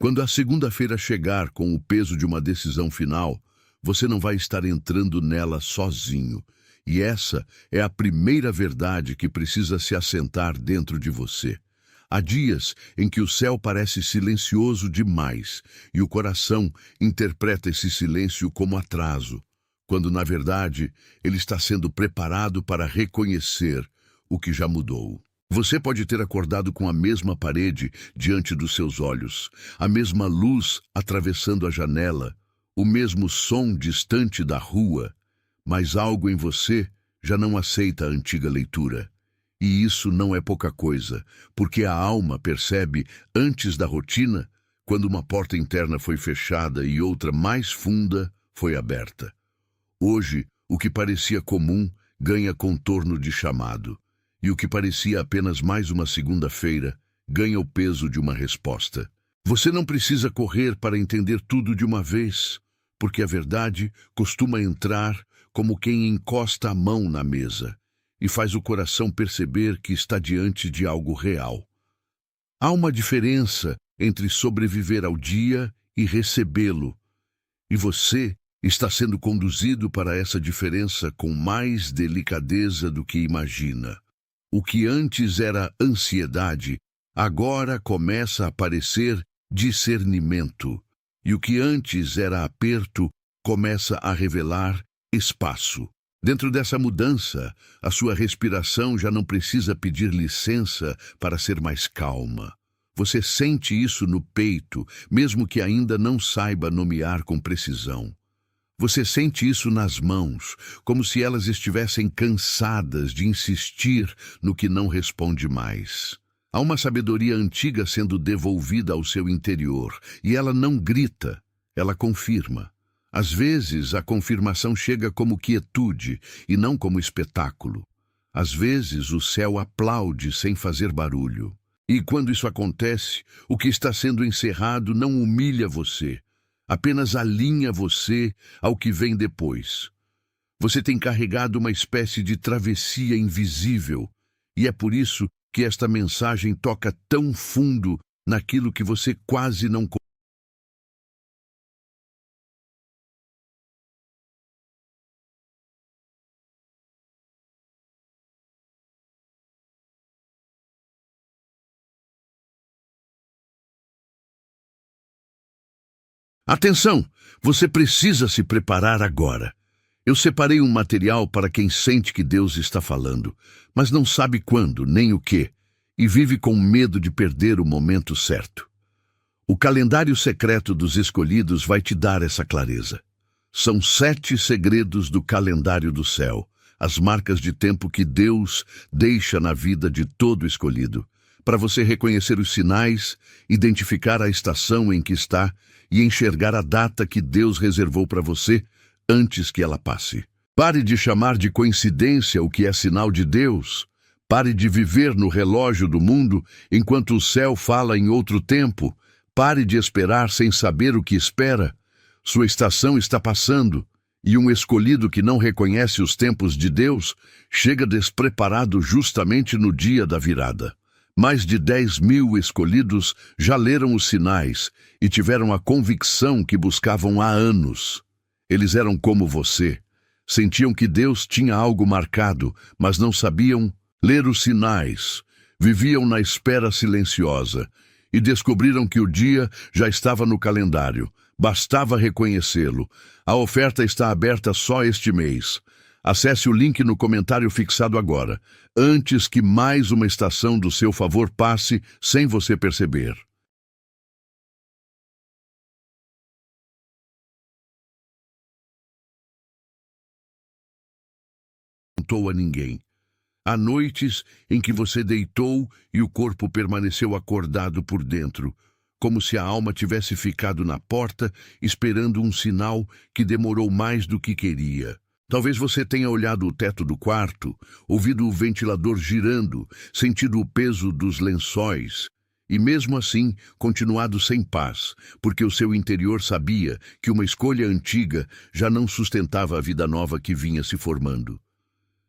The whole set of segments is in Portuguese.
Quando a segunda-feira chegar com o peso de uma decisão final, você não vai estar entrando nela sozinho. E essa é a primeira verdade que precisa se assentar dentro de você. Há dias em que o céu parece silencioso demais e o coração interpreta esse silêncio como atraso, quando, na verdade, ele está sendo preparado para reconhecer o que já mudou. Você pode ter acordado com a mesma parede diante dos seus olhos, a mesma luz atravessando a janela, o mesmo som distante da rua, mas algo em você já não aceita a antiga leitura. E isso não é pouca coisa, porque a alma percebe, antes da rotina, quando uma porta interna foi fechada e outra mais funda foi aberta. Hoje, o que parecia comum ganha contorno de chamado, e o que parecia apenas mais uma segunda-feira ganha o peso de uma resposta. Você não precisa correr para entender tudo de uma vez, porque a verdade costuma entrar como quem encosta a mão na mesa e faz o coração perceber que está diante de algo real. Há uma diferença entre sobreviver ao dia e recebê-lo, e você está sendo conduzido para essa diferença com mais delicadeza do que imagina. O que antes era ansiedade, agora começa a parecer discernimento, e o que antes era aperto começa a revelar espaço. Dentro dessa mudança, a sua respiração já não precisa pedir licença para ser mais calma. Você sente isso no peito, mesmo que ainda não saiba nomear com precisão. Você sente isso nas mãos, como se elas estivessem cansadas de insistir no que não responde mais. Há uma sabedoria antiga sendo devolvida ao seu interior, e ela não grita, ela confirma. Às vezes, a confirmação chega como quietude e não como espetáculo. Às vezes, o céu aplaude sem fazer barulho. E quando isso acontece, o que está sendo encerrado não humilha você, apenas alinha você ao que vem depois. Você tem carregado uma espécie de travessia invisível, e é por isso que esta mensagem toca tão fundo naquilo que você quase não Atenção! Você precisa se preparar agora. Eu separei um material para quem sente que Deus está falando, mas não sabe quando, nem o que, e vive com medo de perder o momento certo. O calendário secreto dos escolhidos vai te dar essa clareza. São 7 segredos do calendário do céu, as marcas de tempo que Deus deixa na vida de todo escolhido, para você reconhecer os sinais, identificar a estação em que está e enxergar a data que Deus reservou para você antes que ela passe. Pare de chamar de coincidência o que é sinal de Deus. Pare de viver no relógio do mundo enquanto o céu fala em outro tempo. Pare de esperar sem saber o que espera. Sua estação está passando, e um escolhido que não reconhece os tempos de Deus chega despreparado justamente no dia da virada. Mais de 10.000 escolhidos já leram os sinais e tiveram a convicção que buscavam há anos. Eles eram como você. Sentiam que Deus tinha algo marcado, mas não sabiam ler os sinais. Viviam na espera silenciosa e descobriram que o dia já estava no calendário. Bastava reconhecê-lo. A oferta está aberta só este mês. Acesse o link no comentário fixado agora, antes que mais uma estação do seu favor passe sem você perceber. Não contou a ninguém. Há noites em que você deitou e o corpo permaneceu acordado por dentro, como se a alma tivesse ficado na porta esperando um sinal que demorou mais do que queria. Talvez você tenha olhado o teto do quarto, ouvido o ventilador girando, sentido o peso dos lençóis, e mesmo assim continuado sem paz, porque o seu interior sabia que uma escolha antiga já não sustentava a vida nova que vinha se formando.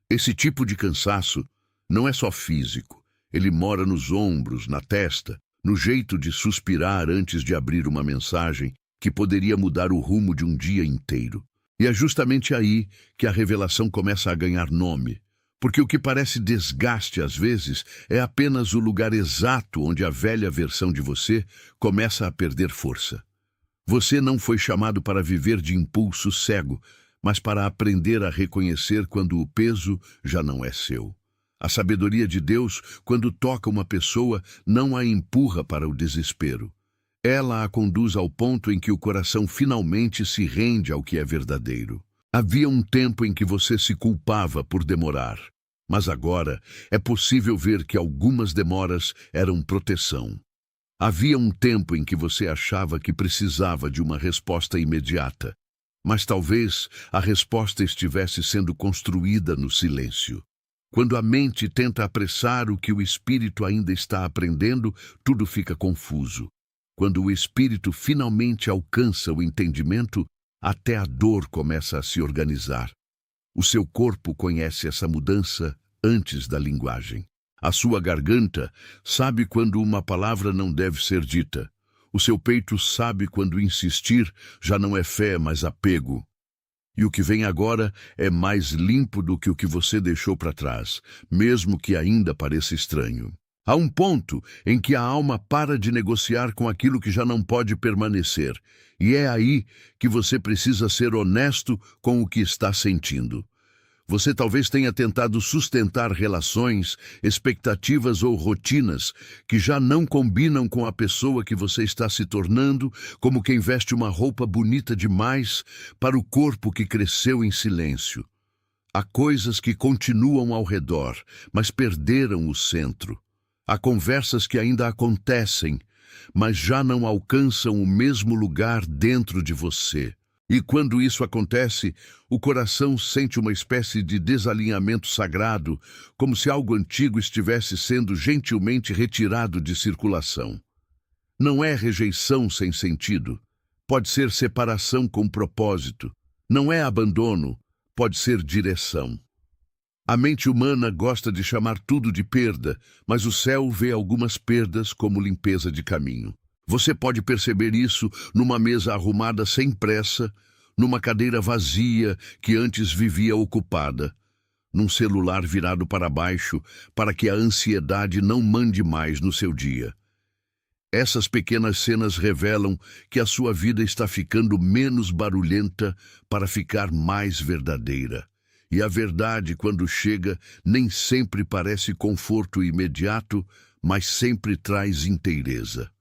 Esse tipo de cansaço não é só físico, ele mora nos ombros, na testa, no jeito de suspirar antes de abrir uma mensagem que poderia mudar o rumo de um dia inteiro. E é justamente aí que a revelação começa a ganhar nome, porque o que parece desgaste às vezes é apenas o lugar exato onde a velha versão de você começa a perder força. Você não foi chamado para viver de impulso cego, mas para aprender a reconhecer quando o peso já não é seu. A sabedoria de Deus, quando toca uma pessoa, não a empurra para o desespero. Ela a conduz ao ponto em que o coração finalmente se rende ao que é verdadeiro. Havia um tempo em que você se culpava por demorar, mas agora é possível ver que algumas demoras eram proteção. Havia um tempo em que você achava que precisava de uma resposta imediata, mas talvez a resposta estivesse sendo construída no silêncio. Quando a mente tenta apressar o que o espírito ainda está aprendendo, tudo fica confuso. Quando o espírito finalmente alcança o entendimento, até a dor começa a se organizar. O seu corpo conhece essa mudança antes da linguagem. A sua garganta sabe quando uma palavra não deve ser dita. O seu peito sabe quando insistir já não é fé, mas apego. E o que vem agora é mais limpo do que o que você deixou para trás, mesmo que ainda pareça estranho. Há um ponto em que a alma para de negociar com aquilo que já não pode permanecer, e é aí que você precisa ser honesto com o que está sentindo. Você talvez tenha tentado sustentar relações, expectativas ou rotinas que já não combinam com a pessoa que você está se tornando, como quem veste uma roupa bonita demais para o corpo que cresceu em silêncio. Há coisas que continuam ao redor, mas perderam o centro. Há conversas que ainda acontecem, mas já não alcançam o mesmo lugar dentro de você. E quando isso acontece, o coração sente uma espécie de desalinhamento sagrado, como se algo antigo estivesse sendo gentilmente retirado de circulação. Não é rejeição sem sentido, pode ser separação com propósito. Não é abandono, pode ser direção. A mente humana gosta de chamar tudo de perda, mas o céu vê algumas perdas como limpeza de caminho. Você pode perceber isso numa mesa arrumada sem pressa, numa cadeira vazia que antes vivia ocupada, num celular virado para baixo para que a ansiedade não mande mais no seu dia. Essas pequenas cenas revelam que a sua vida está ficando menos barulhenta para ficar mais verdadeira. E a verdade, quando chega, nem sempre parece conforto imediato, mas sempre traz inteireza.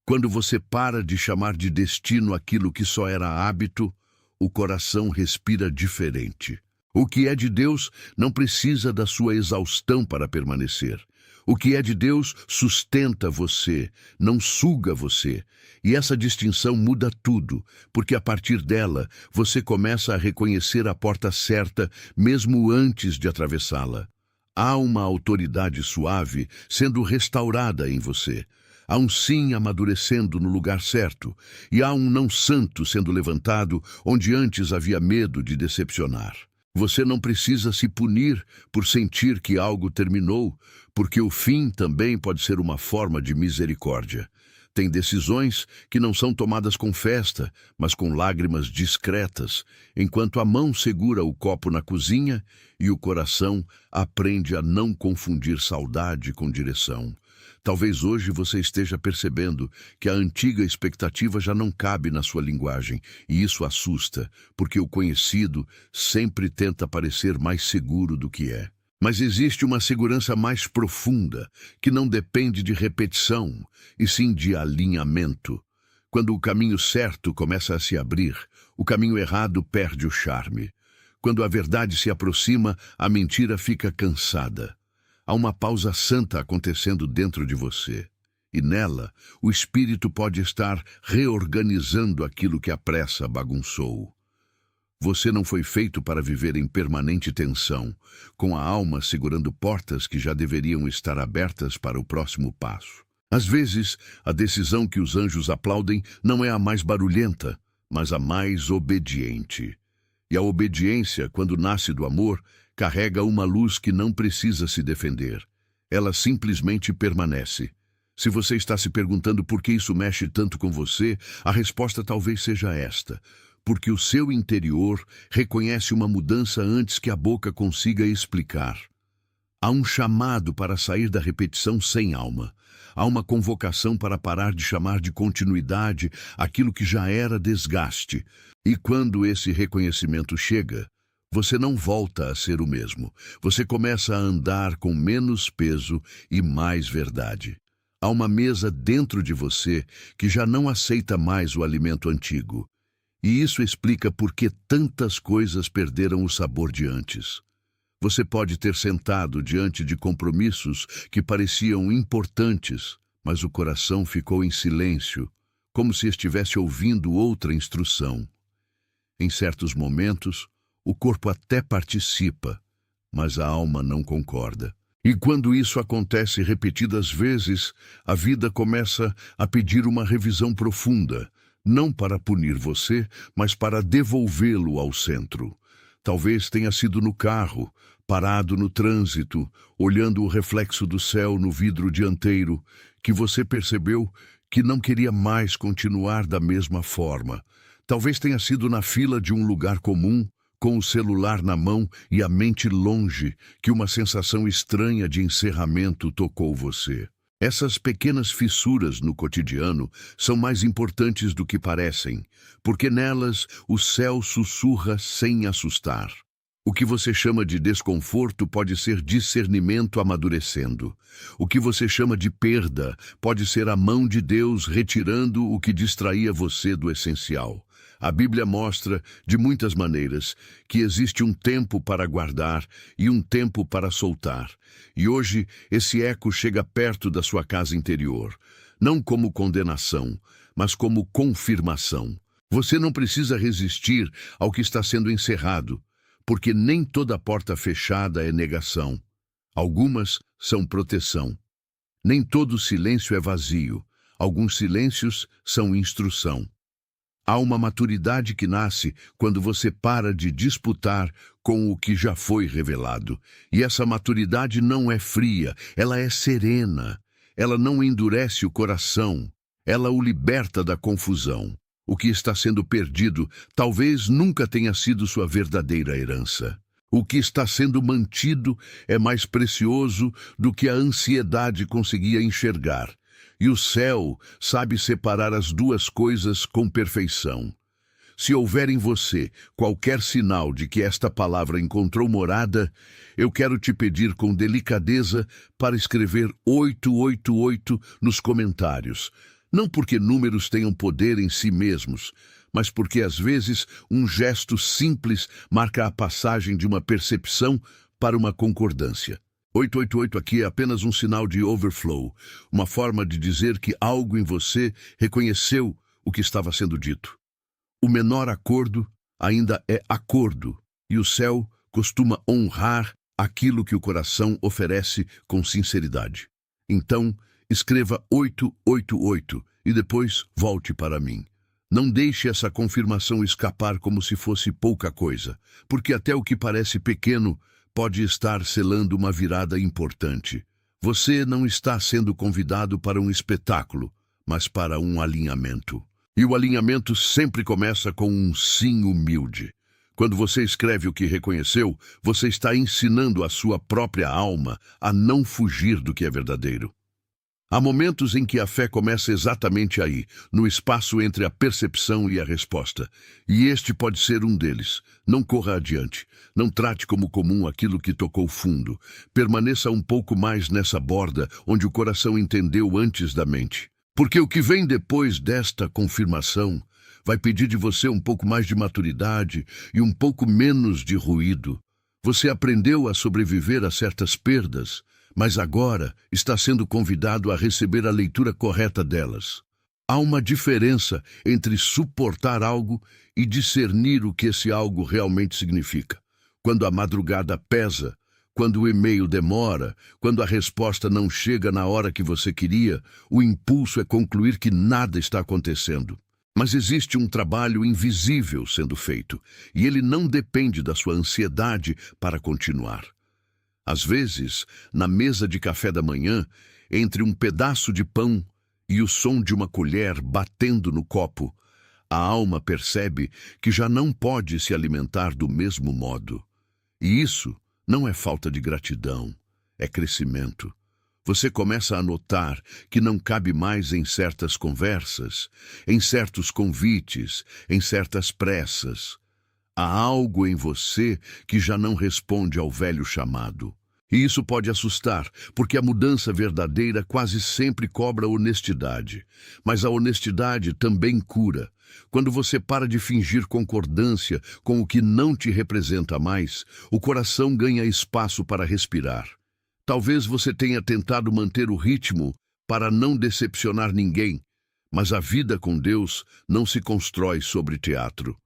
Quando você para de chamar de destino aquilo que só era hábito, o coração respira diferente. O que é de Deus não precisa da sua exaustão para permanecer. O que é de Deus sustenta você, não suga você. E essa distinção muda tudo, porque a partir dela você começa a reconhecer a porta certa mesmo antes de atravessá-la. Há uma autoridade suave sendo restaurada em você. Há um sim amadurecendo no lugar certo, e há um não santo sendo levantado onde antes havia medo de decepcionar. Você não precisa se punir por sentir que algo terminou, porque o fim também pode ser uma forma de misericórdia. Tem decisões que não são tomadas com festa, mas com lágrimas discretas, enquanto a mão segura o copo na cozinha e o coração aprende a não confundir saudade com direção. Talvez hoje você esteja percebendo que a antiga expectativa já não cabe na sua linguagem, e isso assusta, porque o conhecido sempre tenta parecer mais seguro do que é. Mas existe uma segurança mais profunda, que não depende de repetição, e sim de alinhamento. Quando o caminho certo começa a se abrir, o caminho errado perde o charme. Quando a verdade se aproxima, a mentira fica cansada. Há uma pausa santa acontecendo dentro de você, e nela o espírito pode estar reorganizando aquilo que a pressa bagunçou. Você não foi feito para viver em permanente tensão, com a alma segurando portas que já deveriam estar abertas para o próximo passo. Às vezes, a decisão que os anjos aplaudem não é a mais barulhenta, mas a mais obediente. E a obediência, quando nasce do amor, carrega uma luz que não precisa se defender. Ela simplesmente permanece. Se você está se perguntando por que isso mexe tanto com você, a resposta talvez seja esta: porque o seu interior reconhece uma mudança antes que a boca consiga explicar. Há um chamado para sair da repetição sem alma. Há uma convocação para parar de chamar de continuidade aquilo que já era desgaste. E quando esse reconhecimento chega, você não volta a ser o mesmo. Você começa a andar com menos peso e mais verdade. Há uma mesa dentro de você que já não aceita mais o alimento antigo. E isso explica por que tantas coisas perderam o sabor de antes. Você pode ter sentado diante de compromissos que pareciam importantes, mas o coração ficou em silêncio, como se estivesse ouvindo outra instrução. Em certos momentos, o corpo até participa, mas a alma não concorda. E quando isso acontece repetidas vezes, a vida começa a pedir uma revisão profunda, não para punir você, mas para devolvê-lo ao centro. Talvez tenha sido no carro, parado no trânsito, olhando o reflexo do céu no vidro dianteiro, que você percebeu que não queria mais continuar da mesma forma. Talvez tenha sido na fila de um lugar comum, com o celular na mão e a mente longe, que uma sensação estranha de encerramento tocou você. Essas pequenas fissuras no cotidiano são mais importantes do que parecem, porque nelas o céu sussurra sem assustar. O que você chama de desconforto pode ser discernimento amadurecendo. O que você chama de perda pode ser a mão de Deus retirando o que distraía você do essencial. A Bíblia mostra, de muitas maneiras, que existe um tempo para guardar e um tempo para soltar. E hoje, esse eco chega perto da sua casa interior, não como condenação, mas como confirmação. Você não precisa resistir ao que está sendo encerrado, porque nem toda porta fechada é negação. Algumas são proteção. Nem todo silêncio é vazio. Alguns silêncios são instrução. Há uma maturidade que nasce quando você para de disputar com o que já foi revelado. E essa maturidade não é fria, ela é serena. Ela não endurece o coração, ela o liberta da confusão. O que está sendo perdido talvez nunca tenha sido sua verdadeira herança. O que está sendo mantido é mais precioso do que a ansiedade conseguia enxergar. E o céu sabe separar as duas coisas com perfeição. Se houver em você qualquer sinal de que esta palavra encontrou morada, eu quero te pedir com delicadeza para escrever 888 nos comentários. Não porque números tenham poder em si mesmos, mas porque às vezes um gesto simples marca a passagem de uma percepção para uma concordância. 888 aqui é apenas um sinal de overflow, uma forma de dizer que algo em você reconheceu o que estava sendo dito. O menor acordo ainda é acordo, e o céu costuma honrar aquilo que o coração oferece com sinceridade. Então, escreva 888 e depois volte para mim. Não deixe essa confirmação escapar como se fosse pouca coisa, porque até o que parece pequeno pode estar selando uma virada importante. Você não está sendo convidado para um espetáculo, mas para um alinhamento. E o alinhamento sempre começa com um sim humilde. Quando você escreve o que reconheceu, você está ensinando a sua própria alma a não fugir do que é verdadeiro. Há momentos em que a fé começa exatamente aí, no espaço entre a percepção e a resposta. E este pode ser um deles. Não corra adiante. Não trate como comum aquilo que tocou fundo. Permaneça um pouco mais nessa borda, onde o coração entendeu antes da mente. Porque o que vem depois desta confirmação vai pedir de você um pouco mais de maturidade e um pouco menos de ruído. Você aprendeu a sobreviver a certas perdas, mas agora está sendo convidado a receber a leitura correta delas. Há uma diferença entre suportar algo e discernir o que esse algo realmente significa. Quando a madrugada pesa, quando o e-mail demora, quando a resposta não chega na hora que você queria, o impulso é concluir que nada está acontecendo. Mas existe um trabalho invisível sendo feito, e ele não depende da sua ansiedade para continuar. Às vezes, na mesa de café da manhã, entre um pedaço de pão e o som de uma colher batendo no copo, a alma percebe que já não pode se alimentar do mesmo modo. E isso não é falta de gratidão, é crescimento. Você começa a notar que não cabe mais em certas conversas, em certos convites, em certas pressas. Há algo em você que já não responde ao velho chamado. E isso pode assustar, porque a mudança verdadeira quase sempre cobra honestidade. Mas a honestidade também cura. Quando você para de fingir concordância com o que não te representa mais, o coração ganha espaço para respirar. Talvez você tenha tentado manter o ritmo para não decepcionar ninguém, mas a vida com Deus não se constrói sobre teatro.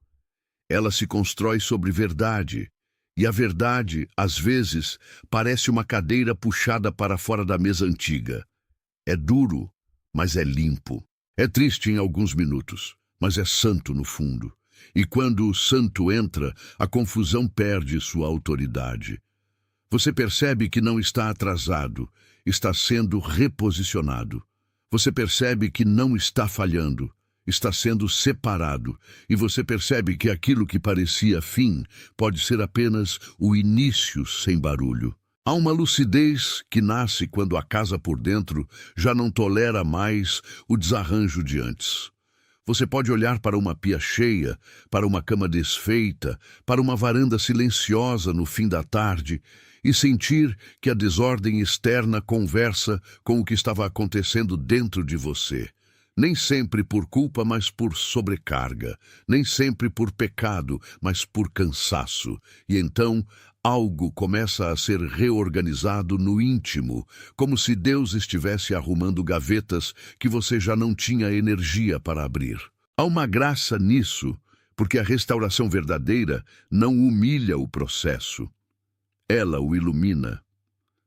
Ela se constrói sobre verdade. E a verdade, às vezes, parece uma cadeira puxada para fora da mesa antiga. É duro, mas é limpo. É triste em alguns minutos, mas é santo no fundo. E quando o santo entra, a confusão perde sua autoridade. Você percebe que não está atrasado, está sendo reposicionado. Você percebe que não está falhando, está sendo separado, e você percebe que aquilo que parecia fim pode ser apenas o início sem barulho. Há uma lucidez que nasce quando a casa por dentro já não tolera mais o desarranjo de antes. Você pode olhar para uma pia cheia, para uma cama desfeita, para uma varanda silenciosa no fim da tarde e sentir que a desordem externa conversa com o que estava acontecendo dentro de você. Nem sempre por culpa, mas por sobrecarga. Nem sempre por pecado, mas por cansaço. E então, algo começa a ser reorganizado no íntimo, como se Deus estivesse arrumando gavetas que você já não tinha energia para abrir. Há uma graça nisso, porque a restauração verdadeira não humilha o processo. Ela o ilumina.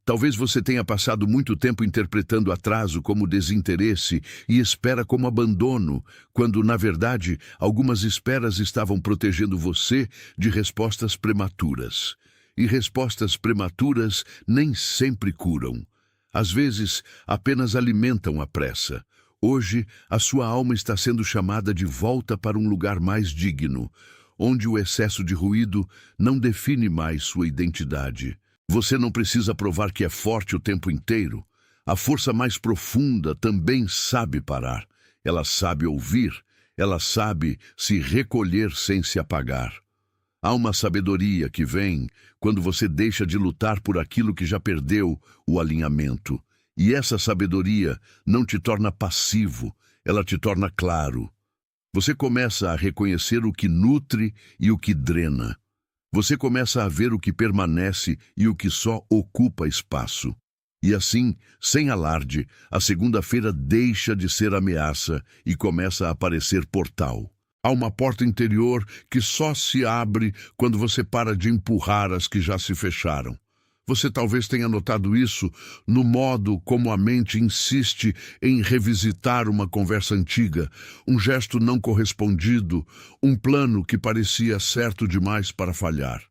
Talvez você tenha passado muito tempo interpretando atraso como desinteresse e espera como abandono, quando, na verdade, algumas esperas estavam protegendo você de respostas prematuras. E respostas prematuras nem sempre curam. Às vezes, apenas alimentam a pressa. Hoje, a sua alma está sendo chamada de volta para um lugar mais digno, onde o excesso de ruído não define mais sua identidade. Você não precisa provar que é forte o tempo inteiro. A força mais profunda também sabe parar. Ela sabe ouvir. Ela sabe se recolher sem se apagar. Há uma sabedoria que vem quando você deixa de lutar por aquilo que já perdeu o alinhamento. E essa sabedoria não te torna passivo, ela te torna claro. Você começa a reconhecer o que nutre e o que drena. Você começa a ver o que permanece e o que só ocupa espaço. E assim, sem alarde, a segunda-feira deixa de ser ameaça e começa a aparecer portal. Há uma porta interior que só se abre quando você para de empurrar as que já se fecharam. Você talvez tenha notado isso no modo como a mente insiste em revisitar uma conversa antiga, um gesto não correspondido, um plano que parecia certo demais para falhar.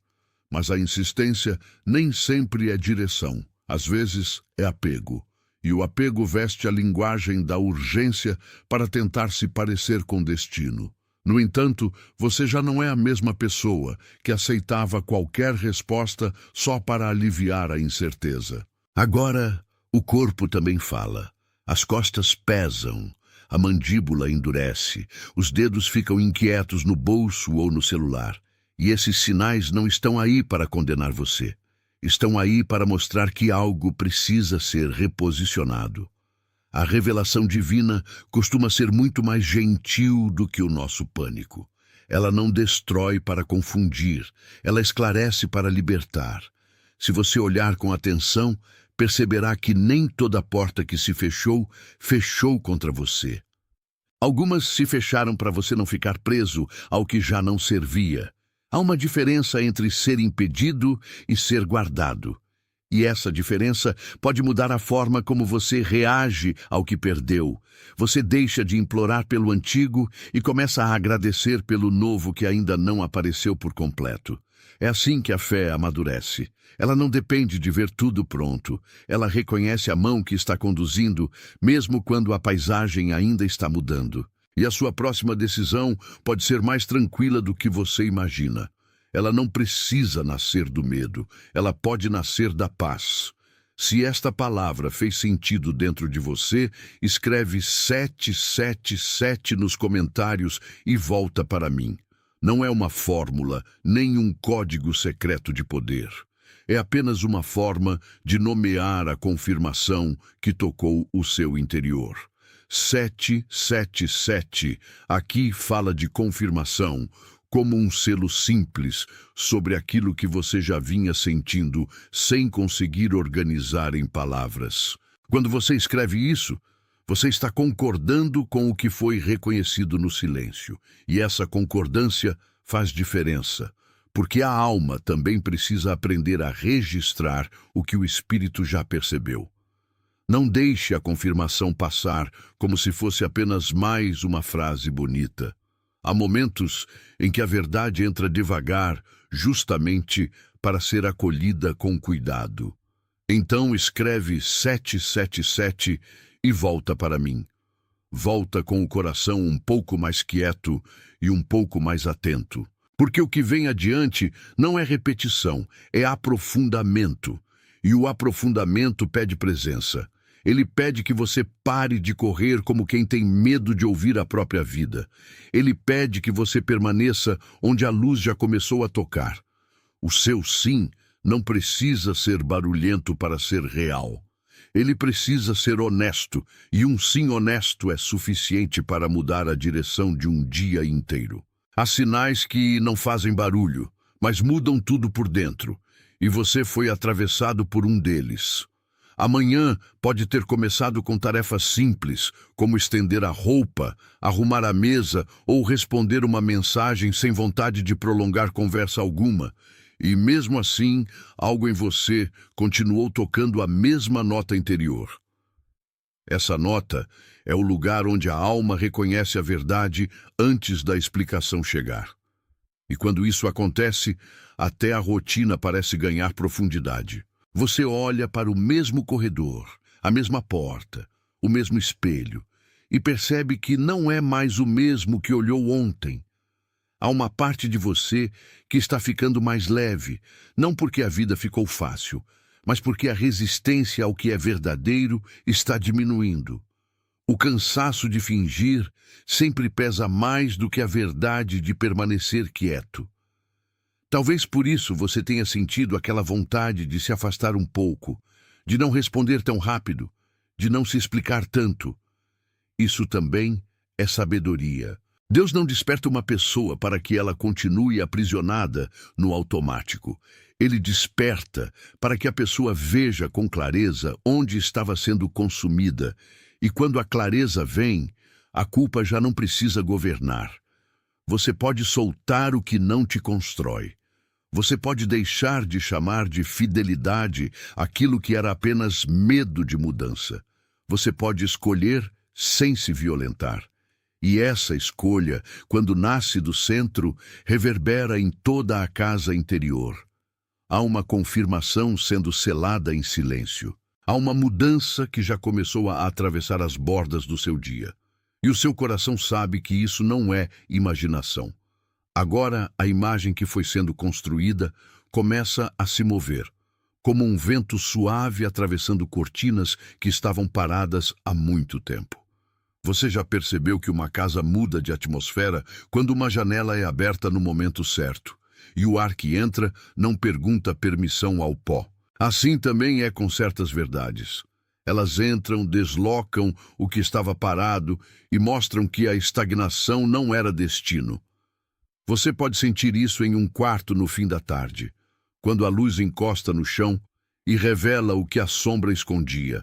Mas a insistência nem sempre é direção, às vezes é apego. E o apego veste a linguagem da urgência para tentar se parecer com destino. No entanto, você já não é a mesma pessoa que aceitava qualquer resposta só para aliviar a incerteza. Agora, o corpo também fala. As costas pesam, a mandíbula endurece, os dedos ficam inquietos no bolso ou no celular. E esses sinais não estão aí para condenar você. Estão aí para mostrar que algo precisa ser reposicionado. A revelação divina costuma ser muito mais gentil do que o nosso pânico. Ela não destrói para confundir, ela esclarece para libertar. Se você olhar com atenção, perceberá que nem toda porta que se fechou, fechou contra você. Algumas se fecharam para você não ficar preso ao que já não servia. Há uma diferença entre ser impedido e ser guardado. E essa diferença pode mudar a forma como você reage ao que perdeu. Você deixa de implorar pelo antigo e começa a agradecer pelo novo que ainda não apareceu por completo. É assim que a fé amadurece. Ela não depende de ver tudo pronto. Ela reconhece a mão que está conduzindo, mesmo quando a paisagem ainda está mudando. E a sua próxima decisão pode ser mais tranquila do que você imagina. Ela não precisa nascer do medo, ela pode nascer da paz. Se esta palavra fez sentido dentro de você, escreve 777 nos comentários e volta para mim. Não é uma fórmula, nem um código secreto de poder. É apenas uma forma de nomear a confirmação que tocou o seu interior. 777 aqui fala de confirmação, como um selo simples sobre aquilo que você já vinha sentindo sem conseguir organizar em palavras. Quando você escreve isso, você está concordando com o que foi reconhecido no silêncio. E essa concordância faz diferença, porque a alma também precisa aprender a registrar o que o espírito já percebeu. Não deixe a confirmação passar como se fosse apenas mais uma frase bonita. Há momentos em que a verdade entra devagar, justamente para ser acolhida com cuidado. Então escreve 777 e volta para mim. Volta com o coração um pouco mais quieto e um pouco mais atento. Porque o que vem adiante não é repetição, é aprofundamento. E o aprofundamento pede presença. Ele pede que você pare de correr como quem tem medo de ouvir a própria vida. Ele pede que você permaneça onde a luz já começou a tocar. O seu sim não precisa ser barulhento para ser real. Ele precisa ser honesto, e um sim honesto é suficiente para mudar a direção de um dia inteiro. Há sinais que não fazem barulho, mas mudam tudo por dentro, e você foi atravessado por um deles. Amanhã pode ter começado com tarefas simples, como estender a roupa, arrumar a mesa ou responder uma mensagem sem vontade de prolongar conversa alguma. E mesmo assim, algo em você continuou tocando a mesma nota interior. Essa nota é o lugar onde a alma reconhece a verdade antes da explicação chegar. E quando isso acontece, até a rotina parece ganhar profundidade. Você olha para o mesmo corredor, a mesma porta, o mesmo espelho, e percebe que não é mais o mesmo que olhou ontem. Há uma parte de você que está ficando mais leve, não porque a vida ficou fácil, mas porque a resistência ao que é verdadeiro está diminuindo. O cansaço de fingir sempre pesa mais do que a verdade de permanecer quieto. Talvez por isso você tenha sentido aquela vontade de se afastar um pouco, de não responder tão rápido, de não se explicar tanto. Isso também é sabedoria. Deus não desperta uma pessoa para que ela continue aprisionada no automático. Ele desperta para que a pessoa veja com clareza onde estava sendo consumida. E quando a clareza vem, a culpa já não precisa governar. Você pode soltar o que não te constrói. Você pode deixar de chamar de fidelidade aquilo que era apenas medo de mudança. Você pode escolher sem se violentar. E essa escolha, quando nasce do centro, reverbera em toda a casa interior. Há uma confirmação sendo selada em silêncio. Há uma mudança que já começou a atravessar as bordas do seu dia. E o seu coração sabe que isso não é imaginação. Agora, a imagem que foi sendo construída começa a se mover, como um vento suave atravessando cortinas que estavam paradas há muito tempo. Você já percebeu que uma casa muda de atmosfera quando uma janela é aberta no momento certo, e o ar que entra não pergunta permissão ao pó. Assim também é com certas verdades. Elas entram, deslocam o que estava parado e mostram que a estagnação não era destino. Você pode sentir isso em um quarto no fim da tarde, quando a luz encosta no chão e revela o que a sombra escondia.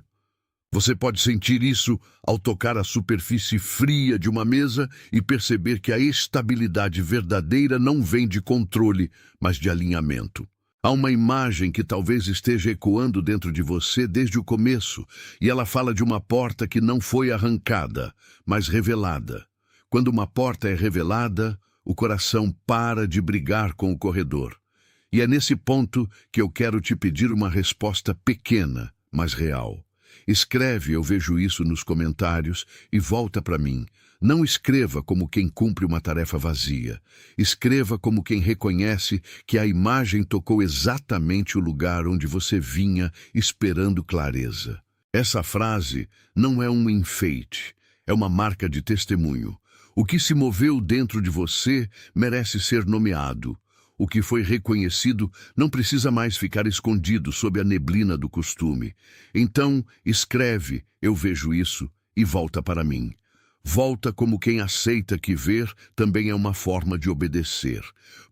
Você pode sentir isso ao tocar a superfície fria de uma mesa e perceber que a estabilidade verdadeira não vem de controle, mas de alinhamento. Há uma imagem que talvez esteja ecoando dentro de você desde o começo, e ela fala de uma porta que não foi arrancada, mas revelada. Quando uma porta é revelada, o coração para de brigar com o corredor. E é nesse ponto que eu quero te pedir uma resposta pequena, mas real. Escreve, eu vejo isso nos comentários, e volta para mim. Não escreva como quem cumpre uma tarefa vazia. Escreva como quem reconhece que a imagem tocou exatamente o lugar onde você vinha esperando clareza. Essa frase não é um enfeite, é uma marca de testemunho. O que se moveu dentro de você merece ser nomeado. O que foi reconhecido não precisa mais ficar escondido sob a neblina do costume. Então, escreve, eu vejo isso, e volta para mim. Volta como quem aceita que ver também é uma forma de obedecer.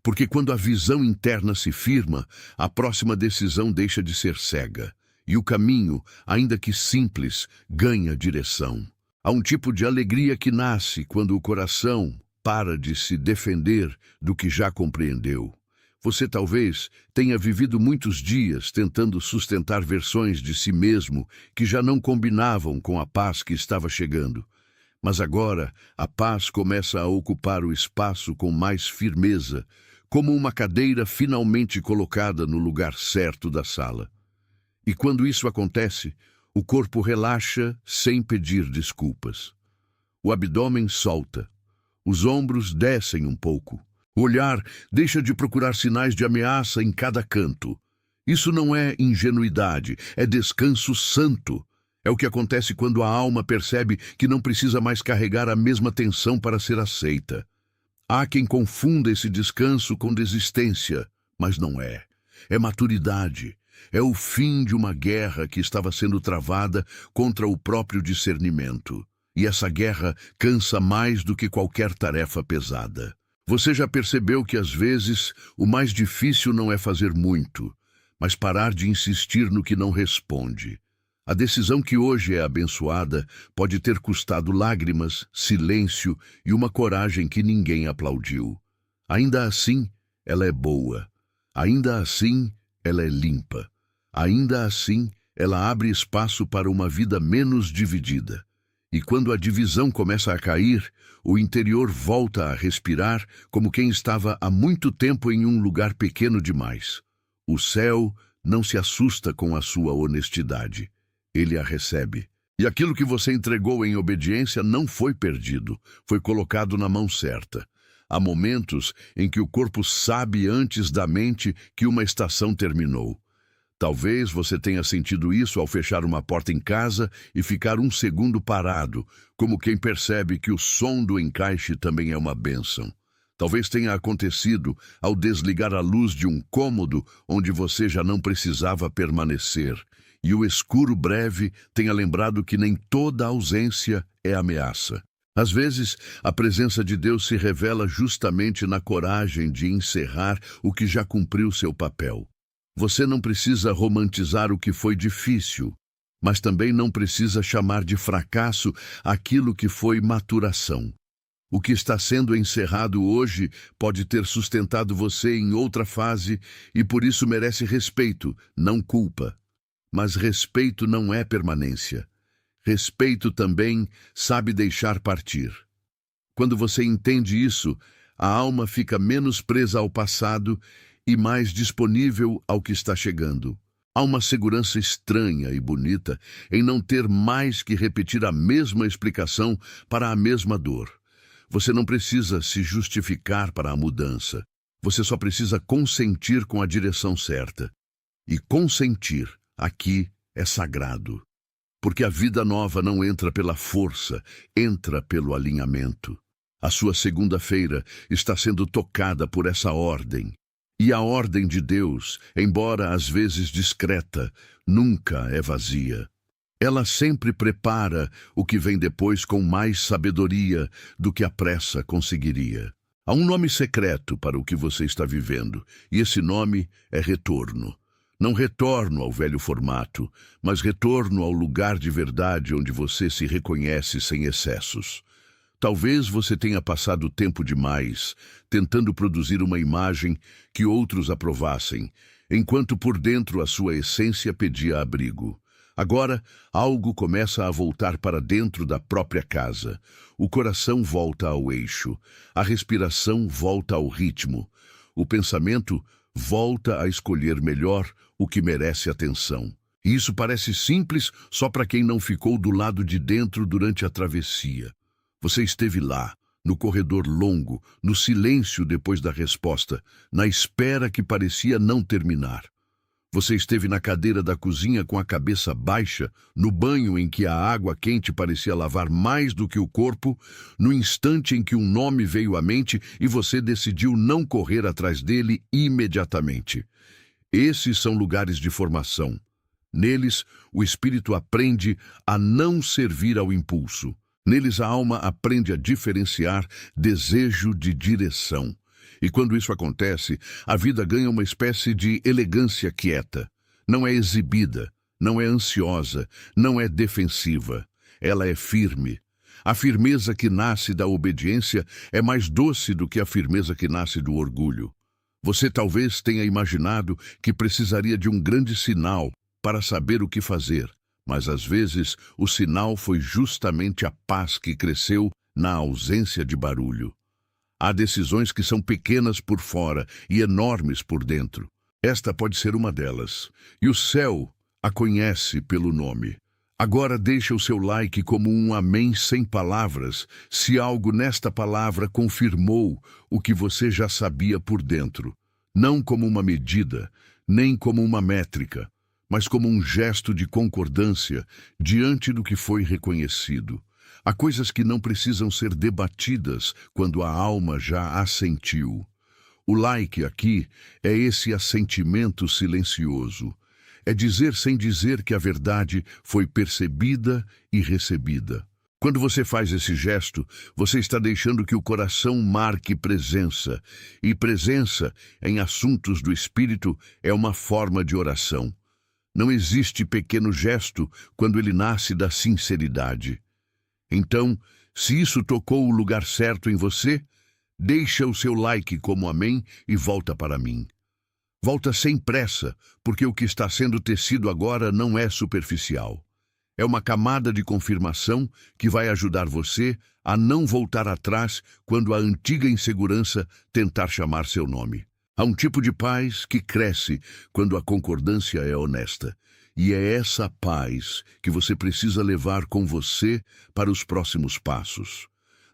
Porque quando a visão interna se firma, a próxima decisão deixa de ser cega. E o caminho, ainda que simples, ganha direção. Há um tipo de alegria que nasce quando o coração para de se defender do que já compreendeu. Você talvez tenha vivido muitos dias tentando sustentar versões de si mesmo que já não combinavam com a paz que estava chegando. Mas agora a paz começa a ocupar o espaço com mais firmeza, como uma cadeira finalmente colocada no lugar certo da sala. E quando isso acontece, o corpo relaxa sem pedir desculpas. O abdômen solta. Os ombros descem um pouco. O olhar deixa de procurar sinais de ameaça em cada canto. Isso não é ingenuidade, é descanso santo. É o que acontece quando a alma percebe que não precisa mais carregar a mesma tensão para ser aceita. Há quem confunda esse descanso com desistência, mas não é. É maturidade. É o fim de uma guerra que estava sendo travada contra o próprio discernimento. E essa guerra cansa mais do que qualquer tarefa pesada. Você já percebeu que às vezes o mais difícil não é fazer muito, mas parar de insistir no que não responde. A decisão que hoje é abençoada pode ter custado lágrimas, silêncio e uma coragem que ninguém aplaudiu. Ainda assim, ela é boa. Ainda assim, ela é limpa. Ainda assim, ela abre espaço para uma vida menos dividida. E quando a divisão começa a cair, o interior volta a respirar como quem estava há muito tempo em um lugar pequeno demais. O céu não se assusta com a sua honestidade. Ele a recebe. E aquilo que você entregou em obediência não foi perdido, foi colocado na mão certa. Há momentos em que o corpo sabe antes da mente que uma estação terminou. Talvez você tenha sentido isso ao fechar uma porta em casa e ficar um segundo parado, como quem percebe que o som do encaixe também é uma bênção. Talvez tenha acontecido ao desligar a luz de um cômodo onde você já não precisava permanecer, e o escuro breve tenha lembrado que nem toda ausência é ameaça. Às vezes, a presença de Deus se revela justamente na coragem de encerrar o que já cumpriu seu papel. Você não precisa romantizar o que foi difícil, mas também não precisa chamar de fracasso aquilo que foi maturação. O que está sendo encerrado hoje pode ter sustentado você em outra fase e por isso merece respeito, não culpa. Mas respeito não é permanência. Respeito também sabe deixar partir. Quando você entende isso, a alma fica menos presa ao passado e mais disponível ao que está chegando. Há uma segurança estranha e bonita em não ter mais que repetir a mesma explicação para a mesma dor. Você não precisa se justificar para a mudança. Você só precisa consentir com a direção certa. E consentir, aqui, é sagrado. Porque a vida nova não entra pela força, entra pelo alinhamento. A sua segunda-feira está sendo tocada por essa ordem. E a ordem de Deus, embora às vezes discreta, nunca é vazia. Ela sempre prepara o que vem depois com mais sabedoria do que a pressa conseguiria. Há um nome secreto para o que você está vivendo, e esse nome é retorno. Não retorno ao velho formato, mas retorno ao lugar de verdade onde você se reconhece sem excessos. Talvez você tenha passado tempo demais tentando produzir uma imagem que outros aprovassem, enquanto por dentro a sua essência pedia abrigo. Agora, algo começa a voltar para dentro da própria casa. O coração volta ao eixo, a respiração volta ao ritmo, o pensamento volta a escolher melhor o que merece atenção. E isso parece simples só para quem não ficou do lado de dentro durante a travessia. Você esteve lá, no corredor longo, no silêncio depois da resposta, na espera que parecia não terminar. Você esteve na cadeira da cozinha com a cabeça baixa, no banho em que a água quente parecia lavar mais do que o corpo, no instante em que um nome veio à mente e você decidiu não correr atrás dele imediatamente. Esses são lugares de formação. Neles, o espírito aprende a não servir ao impulso. Neles, a alma aprende a diferenciar desejo de direção. E quando isso acontece, a vida ganha uma espécie de elegância quieta. Não é exibida, não é ansiosa, não é defensiva. Ela é firme. A firmeza que nasce da obediência é mais doce do que a firmeza que nasce do orgulho. Você talvez tenha imaginado que precisaria de um grande sinal para saber o que fazer, mas às vezes o sinal foi justamente a paz que cresceu na ausência de barulho. Há decisões que são pequenas por fora e enormes por dentro. Esta pode ser uma delas. E o céu a conhece pelo nome. Agora deixa o seu like como um amém sem palavras, se algo nesta palavra confirmou o que você já sabia por dentro. Não como uma medida, nem como uma métrica, mas como um gesto de concordância diante do que foi reconhecido. Há coisas que não precisam ser debatidas quando a alma já assentiu. O like aqui é esse assentimento silencioso. É dizer sem dizer que a verdade foi percebida e recebida. Quando você faz esse gesto, você está deixando que o coração marque presença. E presença em assuntos do espírito é uma forma de oração. Não existe pequeno gesto quando ele nasce da sinceridade. Então, se isso tocou o lugar certo em você, deixa o seu like como amém e volta para mim. Volta sem pressa, porque o que está sendo tecido agora não é superficial. É uma camada de confirmação que vai ajudar você a não voltar atrás quando a antiga insegurança tentar chamar seu nome. Há um tipo de paz que cresce quando a concordância é honesta. E é essa paz que você precisa levar com você para os próximos passos.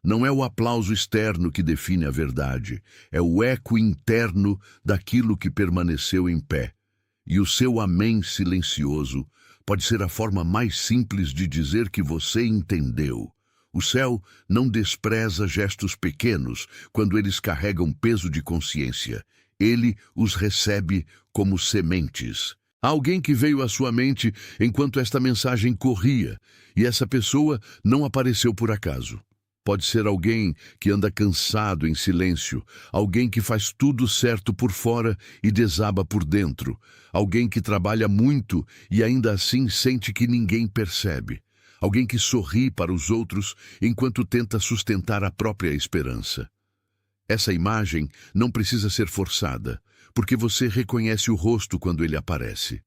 Não é o aplauso externo que define a verdade, é o eco interno daquilo que permaneceu em pé. E o seu amém silencioso pode ser a forma mais simples de dizer que você entendeu. O céu não despreza gestos pequenos quando eles carregam peso de consciência. Ele os recebe como sementes. Há alguém que veio à sua mente enquanto esta mensagem corria, e essa pessoa não apareceu por acaso. Pode ser alguém que anda cansado em silêncio, alguém que faz tudo certo por fora e desaba por dentro, alguém que trabalha muito e ainda assim sente que ninguém percebe, alguém que sorri para os outros enquanto tenta sustentar a própria esperança. Essa imagem não precisa ser forçada, porque você reconhece o rosto quando ele aparece.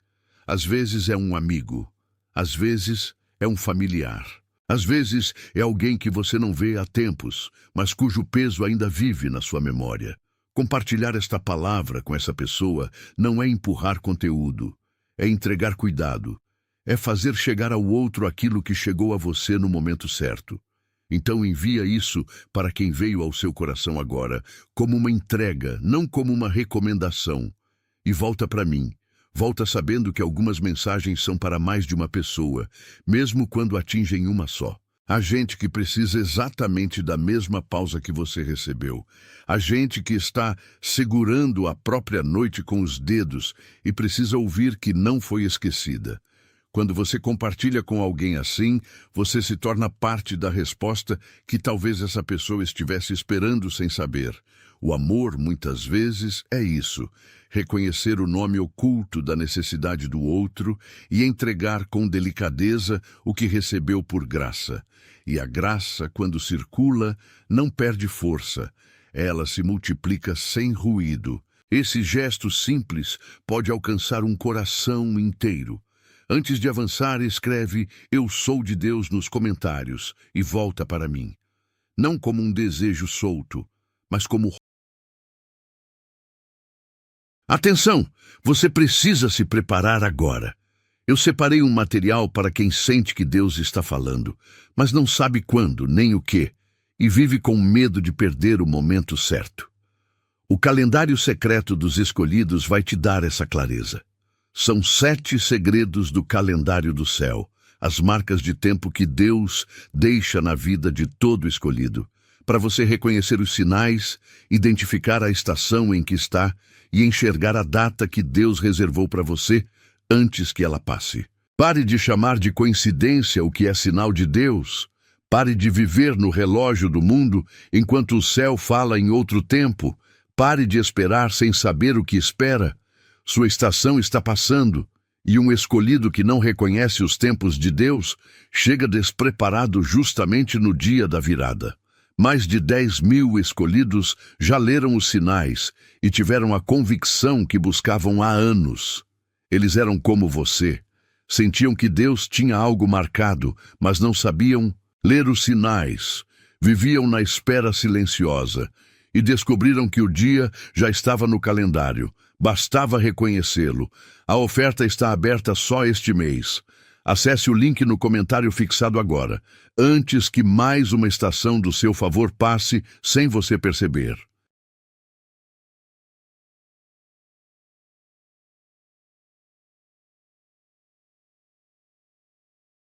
Às vezes é um amigo, às vezes é um familiar, às vezes é alguém que você não vê há tempos, mas cujo peso ainda vive na sua memória. Compartilhar esta palavra com essa pessoa não é empurrar conteúdo, é entregar cuidado, é fazer chegar ao outro aquilo que chegou a você no momento certo. Então envia isso para quem veio ao seu coração agora, como uma entrega, não como uma recomendação. E volta para mim. Volta sabendo que algumas mensagens são para mais de uma pessoa, mesmo quando atingem uma só. Há gente que precisa exatamente da mesma pausa que você recebeu. Há gente que está segurando a própria noite com os dedos e precisa ouvir que não foi esquecida. Quando você compartilha com alguém assim, você se torna parte da resposta que talvez essa pessoa estivesse esperando sem saber. O amor, muitas vezes, é isso: reconhecer o nome oculto da necessidade do outro e entregar com delicadeza o que recebeu por graça. E a graça, quando circula, não perde força. Ela se multiplica sem ruído, Esse gesto simples pode alcançar um coração inteiro. Antes de avançar, escreve "Eu sou de Deus" nos comentários e volta para mim. Não como um desejo solto, mas como... Atenção! Você precisa se preparar agora. Eu separei um material para quem sente que Deus está falando, mas não sabe quando nem o que, e vive com medo de perder o momento certo. O calendário secreto dos escolhidos vai te dar essa clareza. São 7 segredos do calendário do céu, as marcas de tempo que Deus deixa na vida de todo escolhido, para você reconhecer os sinais, identificar a estação em que está e enxergar a data que Deus reservou para você antes que ela passe. Pare de chamar de coincidência o que é sinal de Deus. Pare de viver no relógio do mundo enquanto o céu fala em outro tempo. Pare de esperar sem saber o que espera. Sua estação está passando, e um escolhido que não reconhece os tempos de Deus chega despreparado justamente no dia da virada. Mais de 10.000 escolhidos já leram os sinais e tiveram a convicção que buscavam há anos. Eles eram como você. Sentiam que Deus tinha algo marcado, mas não sabiam ler os sinais. Viviam na espera silenciosa e descobriram que o dia já estava no calendário. Bastava reconhecê-lo. A oferta está aberta só este mês. Acesse o link no comentário fixado agora, antes que mais uma estação do seu favor passe sem você perceber.